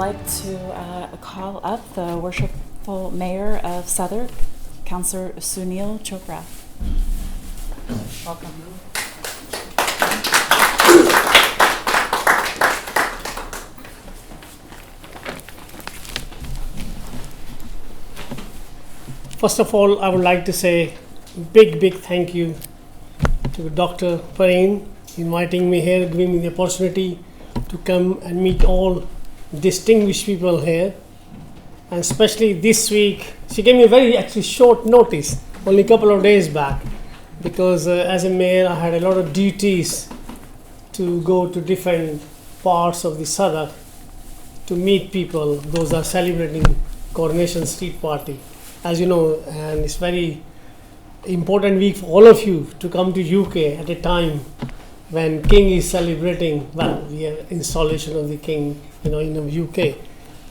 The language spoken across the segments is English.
like to call up the Worshipful Mayor of Southwark, Councillor Sunil Chopra. Welcome. First of all, I would like to say big thank you to Dr. Pareen inviting me here, giving me the opportunity to come and meet all distinguished people here. And especially this week, she gave me a very actually short notice, only a couple of days back, because as a mayor I had a lot of duties to go to different parts of the Southwark to meet people. Those are celebrating Coronation Street Party, as you know, and it's very important week for all of you to come to UK at a time when King is celebrating, well, the installation of the King, in the UK.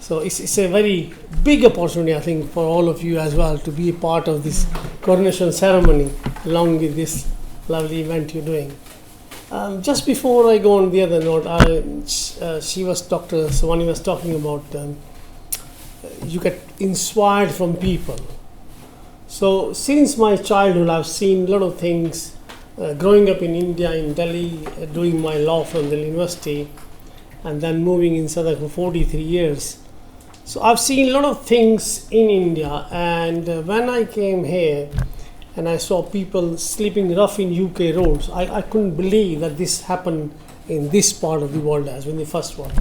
So it's a very big opportunity, I think, for all of you as well to be a part of this coronation ceremony along with this lovely event you're doing. Just before I go on the other note, Dr. Swani was talking about you get inspired from people. So since my childhood, I've seen a lot of things. Growing up in India, in Delhi, doing my law from the university, and then moving in Southwark for 43 years. So I've seen a lot of things in India, and when I came here and I saw people sleeping rough in UK roads, I couldn't believe that this happened in this part of the world as in the first one.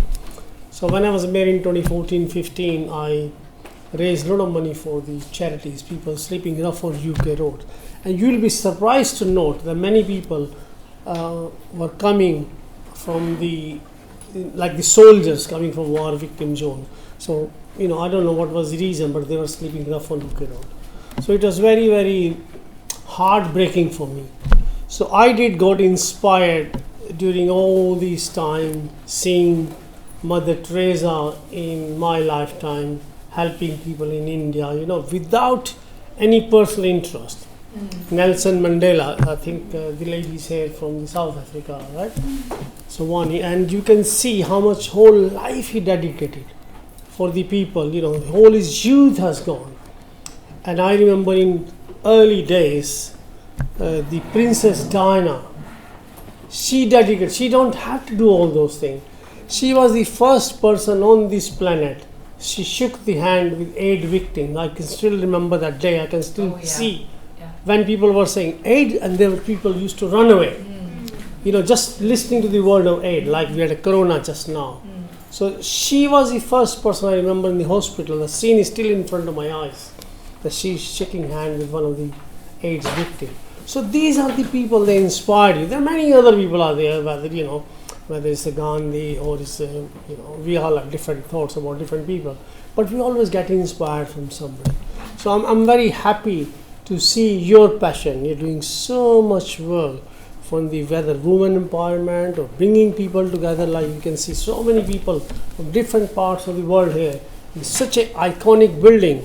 So when I was mayor in 2014-15, I raised a lot of money for the charities, people sleeping rough on UK roads. And you'll be surprised to note that many people were coming from the soldiers coming from war victim zone. So, I don't know what was the reason, but they were sleeping rough on UK road. So it was very heartbreaking for me. So I got inspired during all this time, seeing Mother Teresa in my lifetime, helping people in India, without any personal interest. Nelson Mandela, I think the ladies here from South Africa, right? So and you can see how much whole life he dedicated for the people, whole his youth has gone. And I remember in early days, the Princess Diana, she don't have to do all those things. She was the first person on this planet. She shook the hand with 8 victims. I can still remember that day. I can still see when people were saying aid, and there were people used to run away. Just listening to the word of aid, like we had a corona just now. So she was the first person I remember in the hospital. The scene is still in front of my eyes, that she's shaking hand with one of the AIDS victims. So these are the people, they inspired you. There are many other people out there, whether it's a Gandhi or it's we all have different thoughts about different people, but we always get inspired from somebody. So I'm very happy to see your passion. You're doing so much work from whether women empowerment or bringing people together. Like you can see so many people from different parts of the world here in such an iconic building.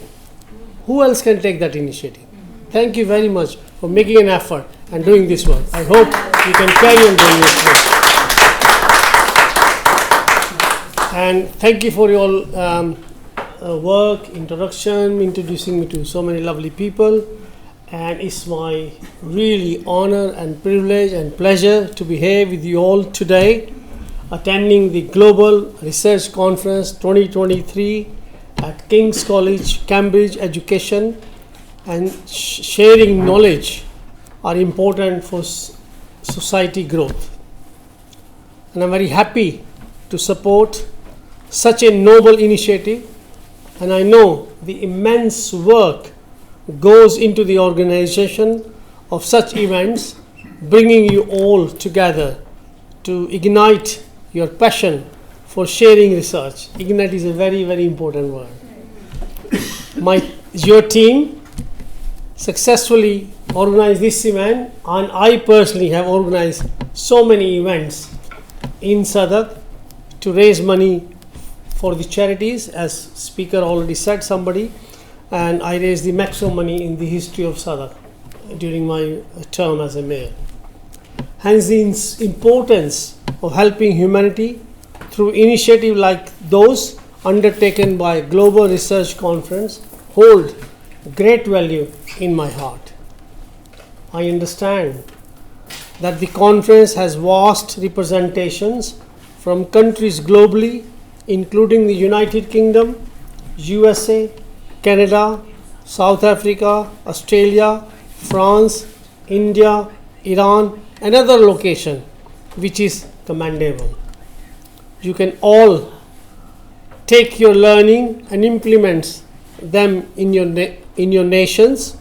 Who else can take that initiative? Thank you very much for making an effort and doing this work. I hope you can carry on doing this work. And thank you for your work, introduction, introducing me to so many lovely people. And it's my really honor and privilege and pleasure to be here with you all today, attending the Global Research Conference 2023 at King's College, Cambridge Education. And sharing knowledge are important for society growth. And I'm very happy to support such a noble initiative, and I know the immense work goes into the organization of such events, bringing you all together to ignite your passion for sharing research. Ignite is a very important word. Your team successfully organized this event, and I personally have organized so many events in Southwark to raise money for the charities, as speaker already said somebody, and I raised the maximum money in the history of Southwark during my term as a mayor. Hence the importance of helping humanity through initiatives like those undertaken by Global Research Conference hold great value in my heart. I understand that the conference has vast representations from countries globally, including the United Kingdom, USA, Canada, South Africa, Australia, France, India, Iran, and other locations, which is commendable. You can all take your learning and implement them in your nations,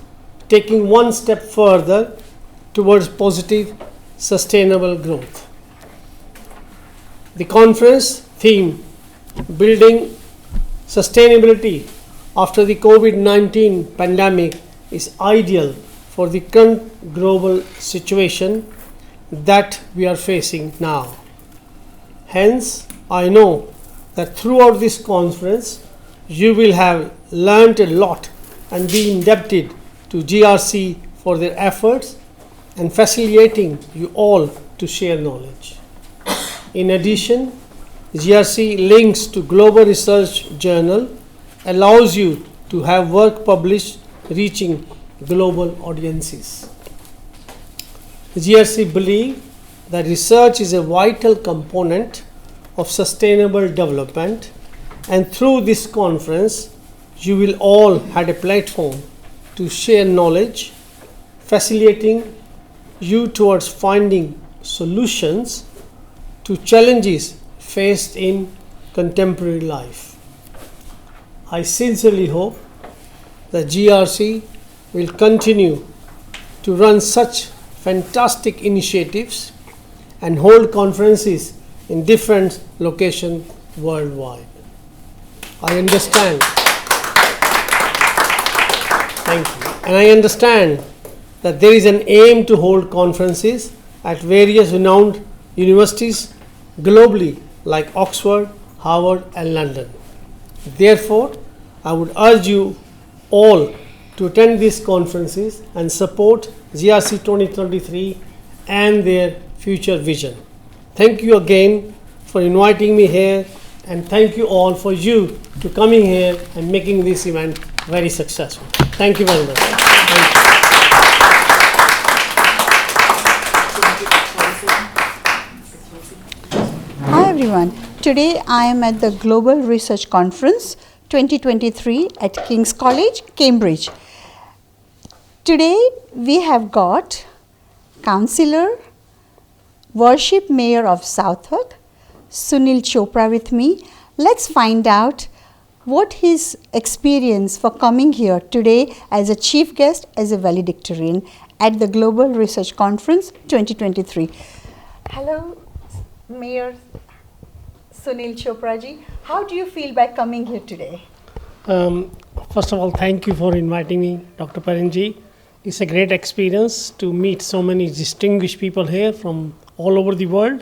taking one step further towards positive, sustainable growth. The conference theme, Building Sustainability after the COVID-19 pandemic, is ideal for the current global situation that we are facing now. Hence, I know that throughout this conference, you will have learned a lot and be indebted to GRC for their efforts and facilitating you all to share knowledge. In addition, GRC links to Global Research Journal allows you to have work published reaching global audiences. GRC believes that research is a vital component of sustainable development, and through this conference, you will all have a platform to share knowledge, facilitating you towards finding solutions to challenges faced in contemporary life. I sincerely hope that GRC will continue to run such fantastic initiatives and hold conferences in different locations worldwide. I understand. Thank you. And I understand that there is an aim to hold conferences at various renowned universities globally like Oxford, Harvard, and London. Therefore, I would urge you all to attend these conferences and support GRC 2023 and their future vision. Thank you again for inviting me here, and thank you all for you to coming here and making this event very successful. Thank you very much. Thank you. Hi everyone. Today I am at the Global Research Conference 2023 at King's College, Cambridge. Today we have got Councillor, Worship Mayor of Southwark, Sunil Chopra with me. Let's find out what his experience for coming here today as a chief guest, as a valedictorian at the Global Research Conference 2023. Hello, Mayor Sunil Chopra ji. How do you feel by coming here today? First of all, thank you for inviting me, Dr. Parinji. It's a great experience to meet so many distinguished people here from all over the world.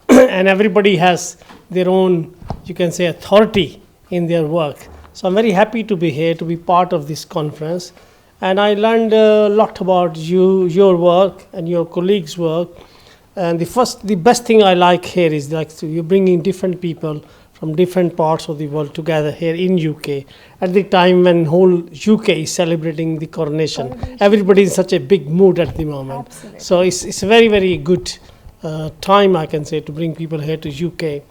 And everybody has their own, you can say, authority in their work. So I'm very happy to be here, to be part of this conference. And I learned a lot about you, your work, and your colleagues' work. And the best thing I like here is you're bringing different people from different parts of the world together here in UK at the time when whole UK is celebrating the coronation. Everybody is in such a big mood at the moment. Absolutely. So it's a very, very good time, I can say, to bring people here to UK.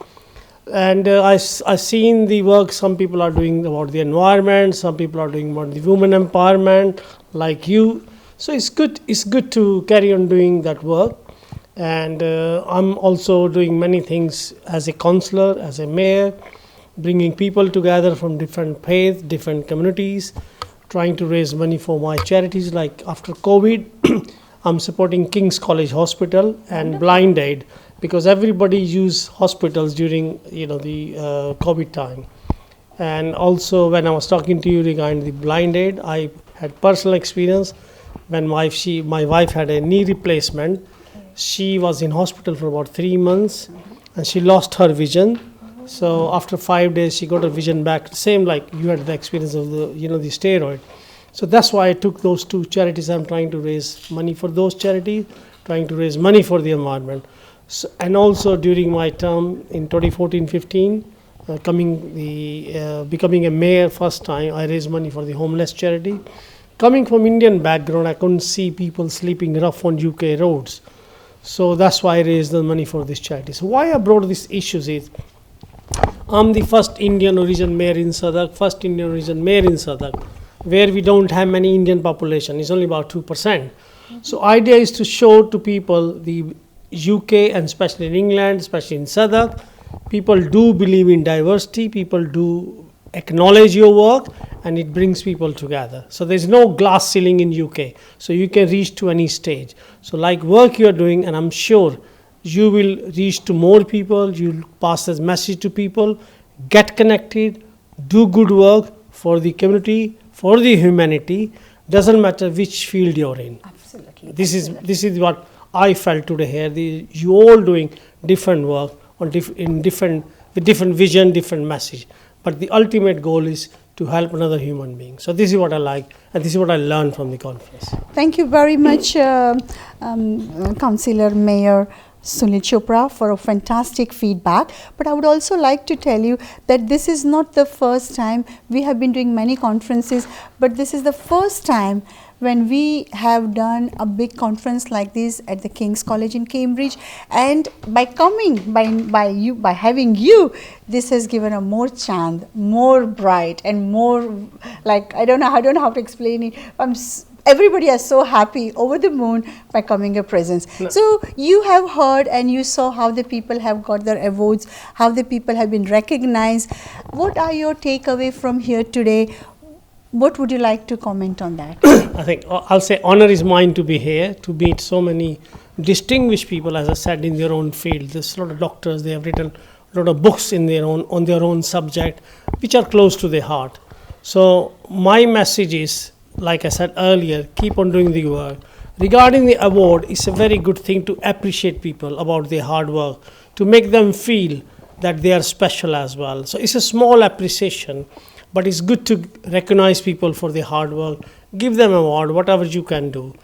And I've seen the work some people are doing about the environment, some people are doing about the women empowerment, like you. So it's good to carry on doing that work. And I'm also doing many things as a councillor, as a mayor, bringing people together from different faiths, different communities, trying to raise money for my charities. Like after COVID, I'm supporting King's College Hospital and Blind Aid, because everybody use hospitals during the COVID time. And also when I was talking to you regarding the Blind Aid, I had personal experience when my wife had a knee replacement. She was in hospital for about 3 months and she lost her vision. So after 5 days, she got her vision back. Same like you had the experience of the steroid. So that's why I took those two charities. I'm trying to raise money for those charities, trying to raise money for the environment. So, and also during my term in 2014-15, becoming a mayor first time, I raised money for the homeless charity. Coming from Indian background, I couldn't see people sleeping rough on UK roads. So that's why I raised the money for this charity. So why I brought these issues is, I'm the first Indian origin mayor in Southwark, where we don't have many Indian population. It's only about 2%. So idea is to show to people the UK, and especially in England, especially in Southwark, people do believe in diversity, people do acknowledge your work, and it brings people together. So there's no glass ceiling in UK, so you can reach to any stage. So like work you're doing, and I'm sure you will reach to more people, you'll pass this message to people, get connected, do good work for the community, for the humanity, doesn't matter which field you're in. Absolutely. This is what I felt today here. You all doing different work on with different vision, different message. But the ultimate goal is to help another human being. So this is what I like, and this is what I learned from the conference. Thank you very much, Councillor Mayor Sunil Chopra, for a fantastic feedback. But I would also like to tell you that this is not the first time. We have been doing many conferences, but this is the first time when we have done a big conference like this at the King's College in Cambridge. And by having you, this has given a more chand, more bright, and more like, I don't know how to explain it. Everybody is so happy, over the moon by coming your presence. No. So you have heard and you saw how the people have got their awards, how the people have been recognized. What are your takeaway from here today? What would you like to comment on that? I think I'll say honor is mine to be here, to meet so many distinguished people, as I said, in their own field. There's a lot of doctors, they have written a lot of books on their own subject, which are close to their heart. So my message is, like I said earlier, keep on doing the work. Regarding the award, it's a very good thing to appreciate people about their hard work, to make them feel that they are special as well. So it's a small appreciation, but it's good to recognize people for their hard work, give them an award, whatever you can do.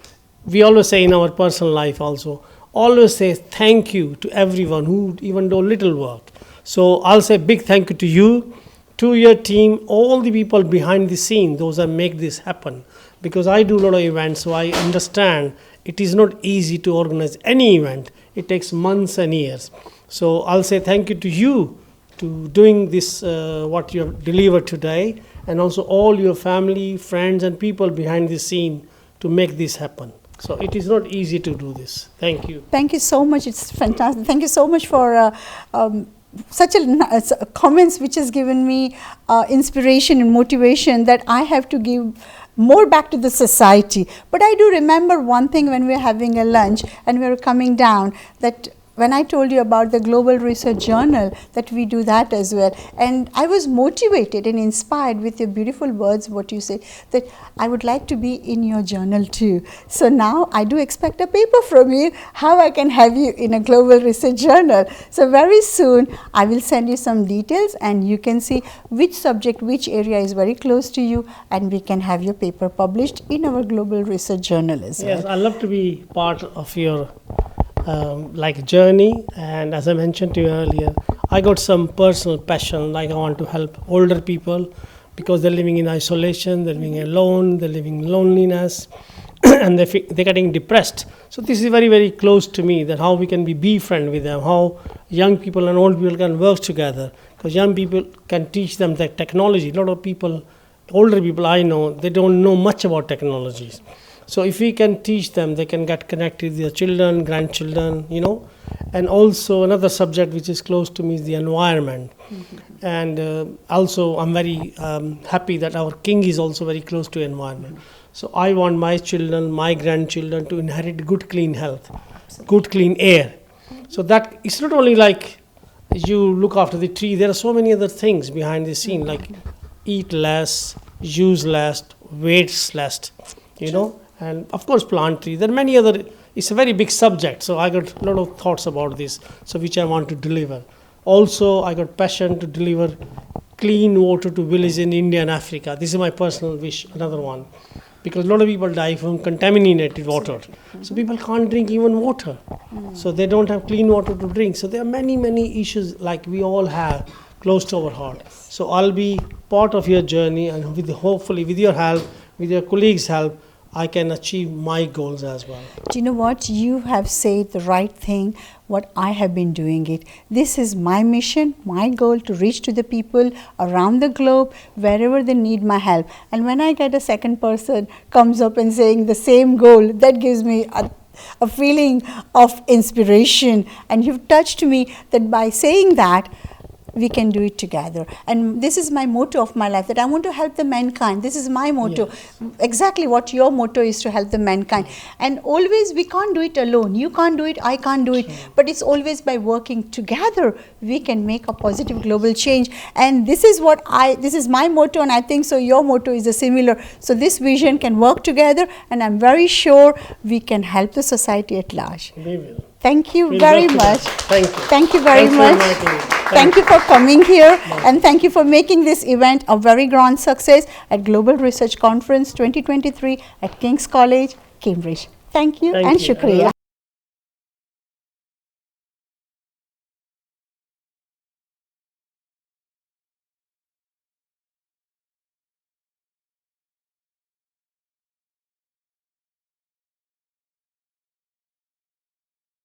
We always say in our personal life also, always say thank you to everyone who even do little work. So I'll say big thank you to you, to your team, all the people behind the scene, those that make this happen. Because I do a lot of events, so I understand it is not easy to organize any event. It takes months and years. So I'll say thank you to you to doing this, what you have delivered today, and also all your family, friends, and people behind the scene to make this happen. So it is not easy to do this. Thank you. Thank you so much. It's fantastic. Thank you so much for such a comments which has given me inspiration and motivation that I have to give more back to the society. But I do remember one thing when we were having a lunch and we were coming down, that when I told you about the Global Research Journal, that we do that as well. And I was motivated and inspired with your beautiful words, what you say, that I would like to be in your journal too. So now I do expect a paper from you, how I can have you in a Global Research Journal. So very soon I will send you some details and you can see which subject, which area is very close to you, and we can have your paper published in our Global Research Journal as well. Yes, I'd love to be part of your journey, and as I mentioned to you earlier, I got some personal passion, like I want to help older people because they're living in isolation, they're living alone, they're living in loneliness, and they're getting depressed. So this is very, very close to me, that how we can be friend with them, how young people and old people can work together, because young people can teach them the technology. A lot of people, older people I know, they don't know much about technologies. So if we can teach them, they can get connected with their children, grandchildren, And also another subject which is close to me is the environment. Mm-hmm. And also I'm very happy that our king is also very close to environment. Mm-hmm. So I want my children, my grandchildren to inherit good clean health, absolutely, good clean air. Mm-hmm. So that it's not only like you look after the tree, there are so many other things behind the scene, like eat less, use less, waste less, And of course, plant trees. There are many other. It's a very big subject. So I got a lot of thoughts about this. So which I want to deliver. Also, I got passion to deliver clean water to villages in India and Africa. This is my personal wish. Another one, because a lot of people die from contaminated water. Mm-hmm. So people can't drink even water. Mm-hmm. So they don't have clean water to drink. So there are many issues like we all have. close to our heart. So I'll be part of your journey, and hopefully with your help, with your colleagues' help, I can achieve my goals as well. Do you know what? You have said the right thing, what I have been doing it. This is my mission, my goal to reach to the people around the globe, wherever they need my help. And when I get a second person comes up and saying the same goal, that gives me a feeling of inspiration. And you've touched me that by saying that, we can do it together. And this is my motto of my life, that I want to help the mankind. This is my motto. Yes. Exactly what your motto is, to help the mankind. And always we can't do it alone. You can't do it, I can't do it. But it's always by working together we can make a positive global change. And this is what this is my motto, and I think so your motto is a similar. So this vision can work together, and I'm very sure we can help the society at large. We will. Thank you We'll very work much. together. Thank you. Thank you very Thanks for much. inviting me. Thank you for coming here, and thank you for making this event a very grand success at Global Research Conference 2023 at King's College, Cambridge. Thank you Thank and you. shukriya.